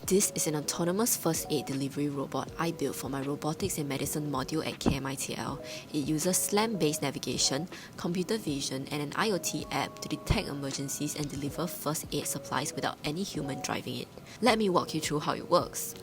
This is an autonomous first aid delivery robot I built for my Robotics in Medicine module at KMITL. It uses SLAM-based navigation, computer vision, and an IoT app to detect emergencies and deliver first aid supplies without any human driving it. Let me walk you through how it works.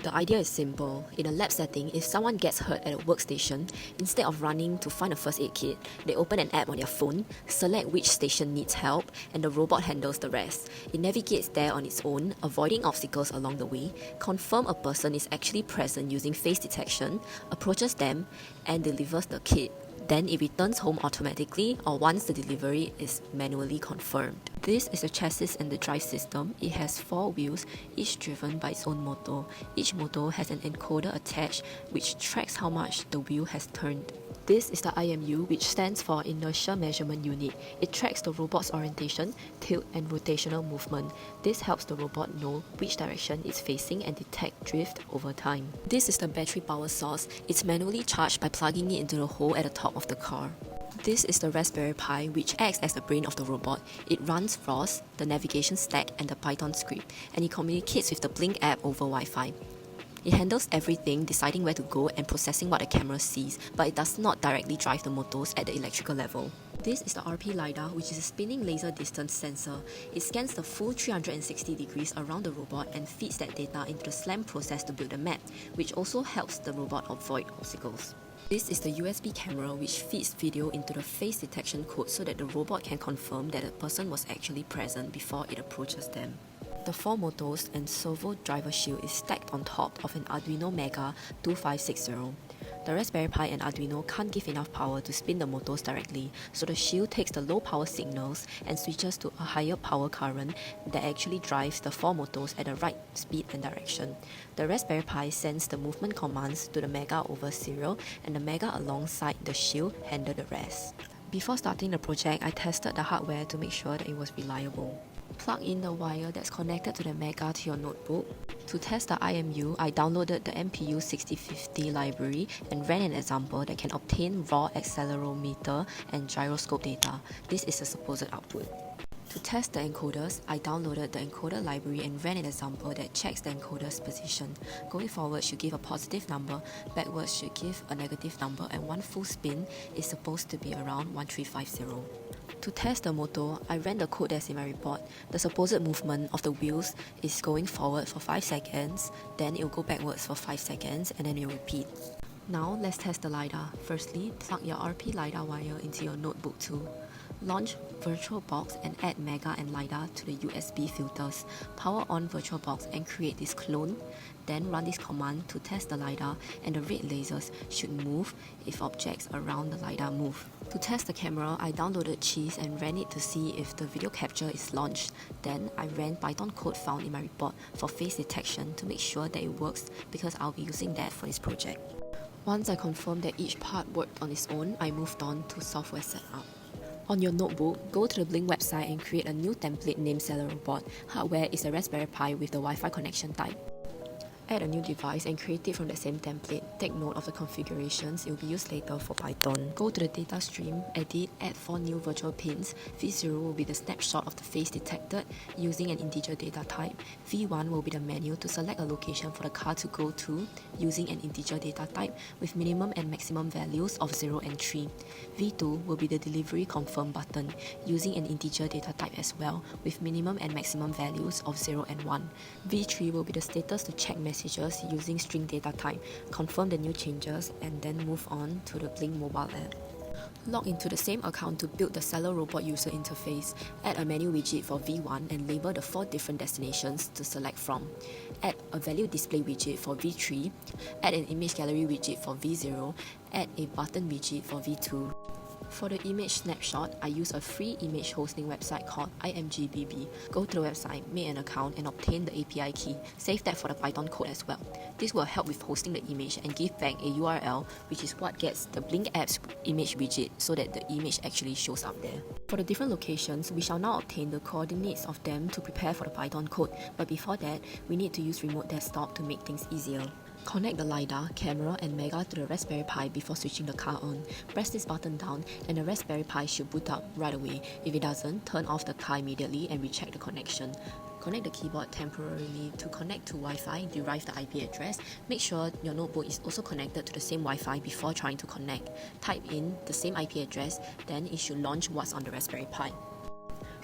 The idea is simple. In a lab setting, if someone gets hurt at a workstation, instead of running to find a first aid kit, they open an app on their phone, select which station needs help, and the robot handles the rest. It navigates there on its own, avoiding obstacles along the way, confirms a person is actually present using face detection, approaches them, and delivers the kit. Then it returns home automatically or once the delivery is manually confirmed. This is the chassis and the drive system. It has 4 wheels, each driven by its own motor. Each motor has an encoder attached which tracks how much the wheel has turned. This is the IMU, which stands for Inertia Measurement Unit. It tracks the robot's orientation, tilt, and rotational movement. This helps the robot know which direction it's facing and detect drift over time. This is the battery power source. It's manually charged by plugging it into the hole at the top of the car. This is the Raspberry Pi, which acts as the brain of the robot. It runs ROS, the navigation stack, and the Python script, and it communicates with the Blink app over Wi-Fi. It handles everything, deciding where to go and processing what the camera sees, but it does not directly drive the motors at the electrical level. This is the RP LiDAR, which is a spinning laser distance sensor. It scans the full 360 degrees around the robot and feeds that data into the SLAM process to build a map, which also helps the robot avoid obstacles. This is the USB camera, which feeds video into the face detection code so that the robot can confirm that a person was actually present before it approaches them. The 4 motors and servo driver shield is stacked on top of an Arduino Mega 2560. The Raspberry Pi and Arduino can't give enough power to spin the motors directly, so the shield takes the low power signals and switches to a higher power current that actually drives the 4 motors at the right speed and direction. The Raspberry Pi sends the movement commands to the Mega over serial, and the Mega alongside the shield handle the rest. Before starting the project, I tested the hardware to make sure that it was reliable. Plug in the wire that's connected to the Mega to your notebook. To test the IMU, I downloaded the MPU 6050 library and ran an example that can obtain raw accelerometer and gyroscope data. This is the supposed output. To test the encoders, I downloaded the encoder library and ran an example that checks the encoder's position. Going forward should give a positive number, backwards should give a negative number, and one full spin is supposed to be around 1350. To test the motor, I ran the code that's in my report. The supposed movement of the wheels is going forward for 5 seconds, then it will go backwards for 5 seconds, and then it will repeat. Now let's test the LiDAR. Firstly, plug your RP LiDAR wire into your notebook tool. Launch VirtualBox and add Mega and LiDAR to the USB filters. Power on VirtualBox and create this clone. Then run this command to test the LiDAR, and the red lasers should move if objects around the LiDAR move. To test the camera, I downloaded Cheese and ran it to see if the video capture is launched. Then I ran Python code found in my report for face detection to make sure that it works, because I'll be using that for this project. Once I confirmed that each part worked on its own, I moved on to software setup. On your notebook, go to the Blink website and create a new template named CellerRobot. Hardware is a Raspberry Pi with the Wi-Fi connection type. Add a new device and create it from the same template. Take note of the configurations, it will be used later for Python. Go to the data stream, edit, add 4 new virtual pins. V0 will be the snapshot of the face detected using an integer data type. V1 will be the menu to select a location for the car to go to using an integer data type with minimum and maximum values of 0 and 3. V2 will be the delivery confirm button using an integer data type as well with minimum and maximum values of 0 and 1. V3 will be the status to check messages using string data type, confirm the new changes, and then move on to the Blink mobile app. Log into the same account to build the CellerRobot user interface. Add a menu widget for V1 and label the 4 different destinations to select from. Add a value display widget for V3. Add an image gallery widget for V0. Add a button widget for V2. For the image snapshot, I use a free image hosting website called IMGBB. Go to the website, make an account, and obtain the API key. Save that for the Python code as well. This will help with hosting the image and give back a URL, which is what gets the Blink app's image widget so that the image actually shows up there. For the different locations, we shall now obtain the coordinates of them to prepare for the Python code. But before that, we need to use remote desktop to make things easier. Connect the LiDAR, camera, and Mega to the Raspberry Pi before switching the car on. Press this button down and the Raspberry Pi should boot up right away. If it doesn't, turn off the car immediately and recheck the connection. Connect the keyboard temporarily to connect to Wi-Fi, derive the IP address. Make sure your notebook is also connected to the same Wi-Fi before trying to connect. Type in the same IP address, then it should launch what's on the Raspberry Pi.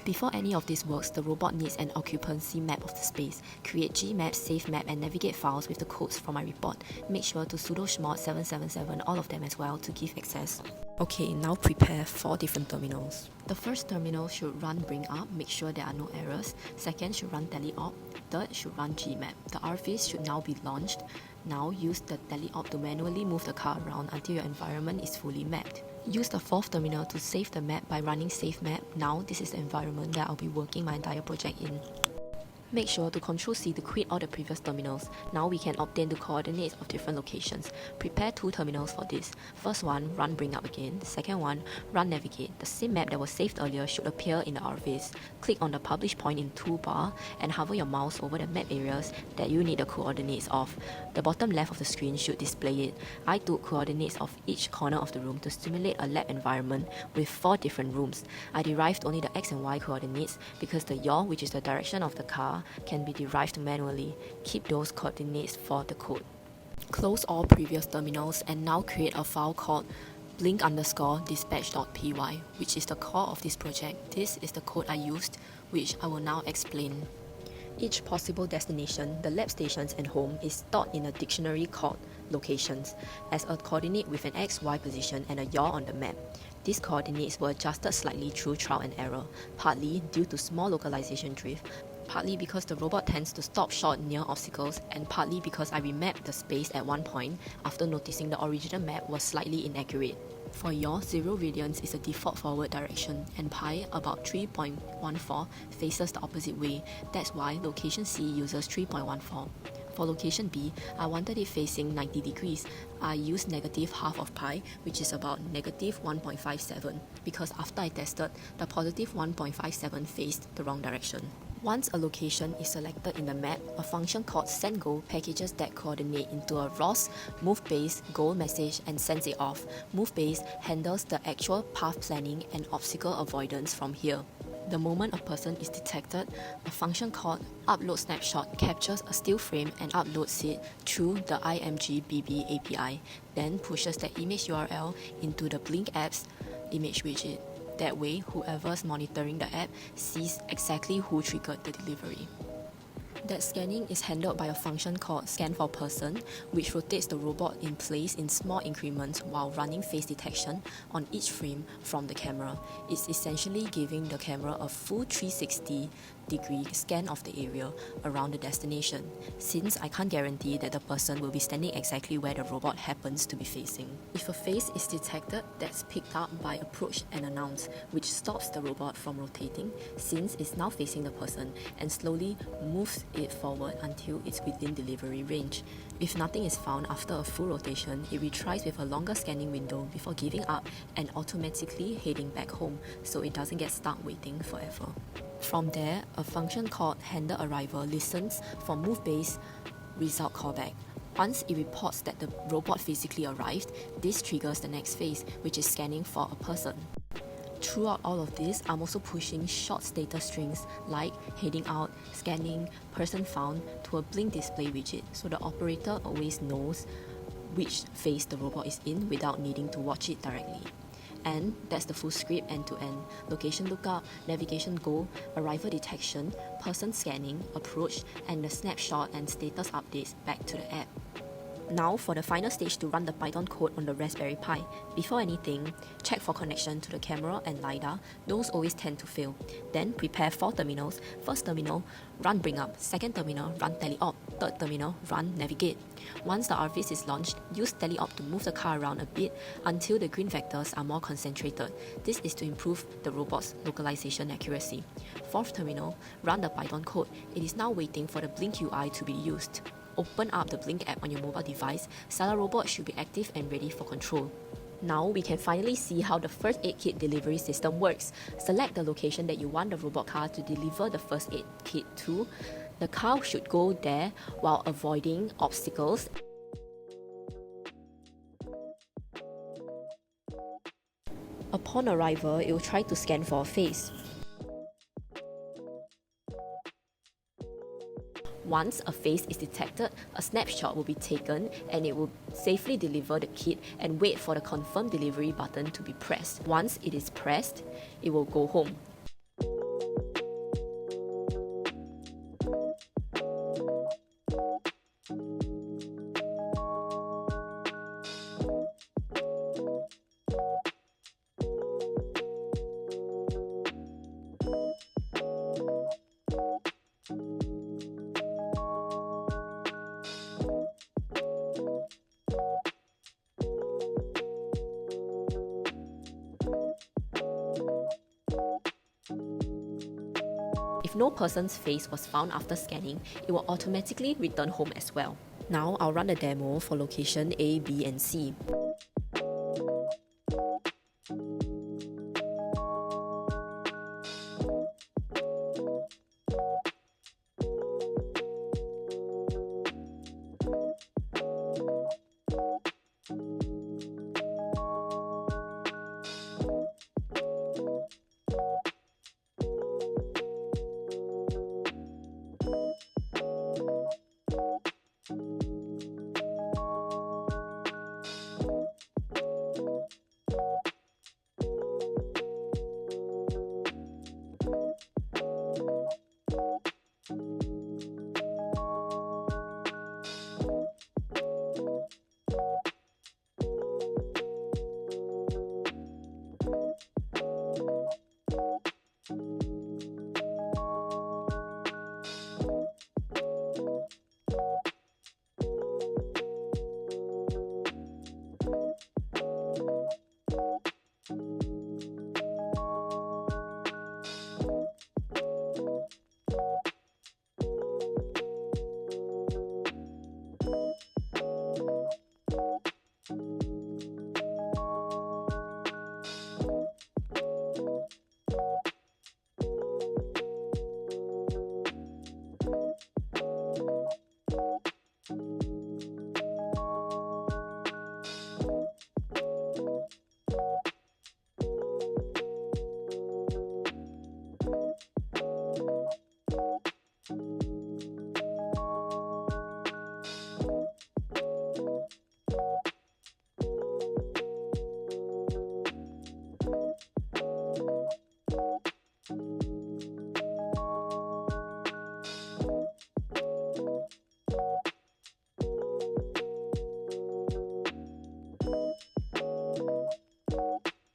Before any of this works, the robot needs an occupancy map of the space. Create gmap, save map, and navigate files with the codes from my report. Make sure to sudo chmod 777 all of them as well to give access. Okay, now prepare 4 different terminals. The first terminal should run bring up, make sure there are no errors. Second should run teleop. Third should run gmap. The RFIS should now be launched. Now use the teleop to manually move the car around until your environment is fully mapped. Use the 4th terminal to save the map by running save map. Now this is the environment that I'll be working my entire project in. Make sure to Ctrl+C to quit all the previous terminals. Now we can obtain the coordinates of different locations. Prepare 2 terminals for this. First one, run bring up again. Second one, run navigate. The same map that was saved earlier should appear in the RFIS. Click on the publish point in toolbar and hover your mouse over the map areas that you need the coordinates of. The bottom left of the screen should display it. I took coordinates of each corner of the room to simulate a lab environment with 4 different rooms. I derived only the X and Y coordinates because the yaw, which is the direction of the car, can be derived manually. Keep those coordinates for the code. Close all previous terminals and now create a file called blink_dispatch.py, which is the core of this project. This is the code I used, which I will now explain. Each possible destination, the lab stations and home, is stored in a dictionary called locations as a coordinate with an X, Y position and a yaw on the map. These coordinates were adjusted slightly through trial and error, partly due to small localization drift, partly because the robot tends to stop short near obstacles, and partly because I remapped the space at one point after noticing the original map was slightly inaccurate. For yaw, 0 radians is the default forward direction, and pi, about 3.14, faces the opposite way. That's why location C uses 3.14. For location B, I wanted it facing 90 degrees. I used negative half of pi, which is about negative 1.57, because after I tested, the positive 1.57 faced the wrong direction. Once a location is selected in the map, a function called sendGo packages that coordinate into a ROS, moveBase, goal message, and sends it off. moveBase handles the actual path planning and obstacle avoidance from here. The moment a person is detected, a function called uploadSnapshot captures a still frame and uploads it through the IMGBB API, then pushes the image URL into the Blink app's image widget. That way, whoever's monitoring the app sees exactly who triggered the delivery. That scanning is handled by a function called scanForPerson, which rotates the robot in place in small increments while running face detection on each frame from the camera. It's essentially giving the camera a full 360-degree scan of the area around the destination, since I can't guarantee that the person will be standing exactly where the robot happens to be facing. If a face is detected, that's picked up by approach and announce, which stops the robot from rotating since it's now facing the person, and slowly moves it forward until it's within delivery range. If nothing is found after a full rotation, it retries with a longer scanning window before giving up and automatically heading back home, so it doesn't get stuck waiting forever. From there, a function called handleArrival listens for moveBase result callback. Once it reports that the robot physically arrived, this triggers the next phase, which is scanning for a person. Throughout all of this, I'm also pushing short status strings like heading out, scanning, person found to a blink display widget, so the operator always knows which phase the robot is in without needing to watch it directly. And that's the full script end to end. Location lookup, navigation goal, arrival detection, person scanning, approach, and the snapshot and status updates back to the app. Now for the final stage to run the Python code on the Raspberry Pi. Before anything, check for connection to the camera and LiDAR. Those always tend to fail. Then prepare 4 terminals. First terminal, run bring up. Second terminal, run teleop. Third terminal, run navigate. Once the RFIS is launched, use teleop to move the car around a bit until the green vectors are more concentrated. This is to improve the robot's localization accuracy. Fourth terminal, run the Python code. It is now waiting for the Blink UI to be used. Open up the Blink app on your mobile device. Salar Robot should be active and ready for control. Now we can finally see how the first aid kit delivery system works. Select the location that you want the robot car to deliver the first aid kit to. The car should go there while avoiding obstacles. Upon arrival, it will try to scan for a face. Once a face is detected, a snapshot will be taken and it will safely deliver the kit and wait for the confirm delivery button to be pressed. Once it is pressed, it will go home. If no person's face was found after scanning, it will automatically return home as well. Now I'll run a demo for location A, B and C.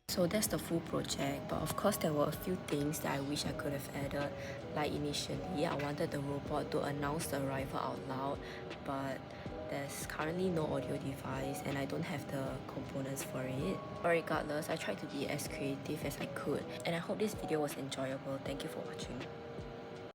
So that's the full project, but of course there were a few things that I wish I could have added. Like initially, I wanted the robot to announce the arrival out loud, but there's currently no audio device and I don't have the components for it. But regardless, I tried to be as creative as I could, and I hope this video was enjoyable. Thank you for watching.